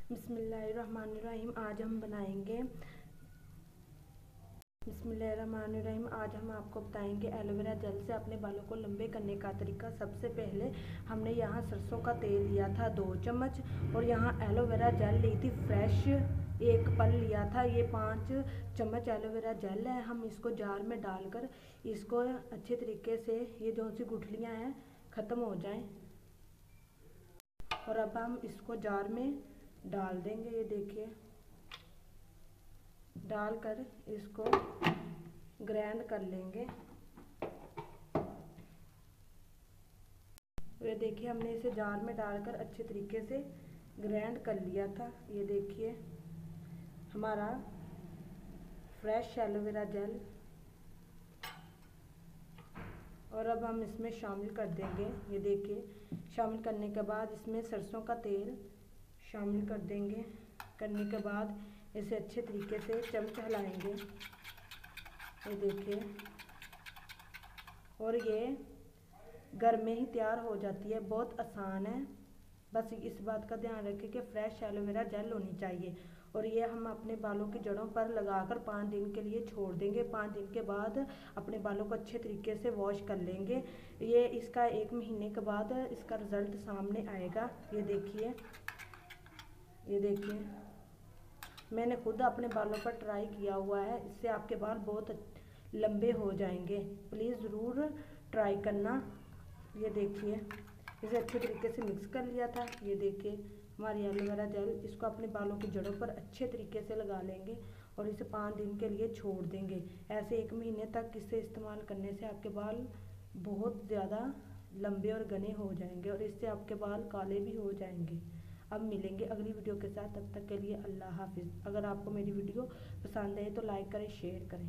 बिस्मिल्लाहिर्रहमानिर्रहीम। आज हम आपको बताएंगे एलोवेरा जेल से अपने बालों को लंबे करने का तरीका। सबसे पहले हमने यहाँ सरसों का तेल लिया था 2 चम्मच और यहाँ एलोवेरा जेल ली थी फ्रेश 1 पल लिया था। ये 5 चम्मच एलोवेरा जेल है। हम इसको जार में डालकर इसको अच्छे तरीके से ये जो सी गुठलियाँ हैं ख़त्म हो जाएं और अब हम इसको जार में डाल देंगे। ये देखिए, डालकर इसको ग्राइंड कर लेंगे। ये देखिए, हमने इसे जार में डालकर अच्छे तरीके से ग्राइंड कर लिया था। ये देखिए हमारा फ्रेश एलोवेरा जेल। और अब हम इसमें शामिल कर देंगे। ये देखिए, शामिल करने के बाद इसमें सरसों का तेल शामिल कर देंगे। करने के बाद इसे अच्छे तरीके से चमच हिलाएंगे। ये देखिए, और ये घर में ही तैयार हो जाती है, बहुत आसान है। बस इस बात का ध्यान रखें कि फ्रेश एलोवेरा जेल होनी चाहिए। और ये हम अपने बालों की जड़ों पर लगाकर 5 दिन के लिए छोड़ देंगे। 5 दिन के बाद अपने बालों को अच्छे तरीके से वॉश कर लेंगे। ये इसका 1 महीने के बाद इसका रिज़ल्ट सामने आएगा। ये देखिए, मैंने खुद अपने बालों पर ट्राई किया हुआ है। इससे आपके बाल बहुत लंबे हो जाएंगे। प्लीज़ ज़रूर ट्राई करना। ये देखिए, इसे अच्छे तरीके से मिक्स कर लिया था। ये देखिए हमारी एलोवेरा जेल। इसको अपने बालों की जड़ों पर अच्छे तरीके से लगा लेंगे और इसे 5 दिन के लिए छोड़ देंगे। ऐसे 1 महीने तक इसे इस्तेमाल करने से आपके बाल बहुत ज़्यादा लंबे और घने हो जाएंगे और इससे आपके बाल काले भी हो जाएंगे। अब मिलेंगे अगली वीडियो के साथ। तब तक के लिए अल्लाह हाफिज़। अगर आपको मेरी वीडियो पसंद आए तो लाइक करें, शेयर करें।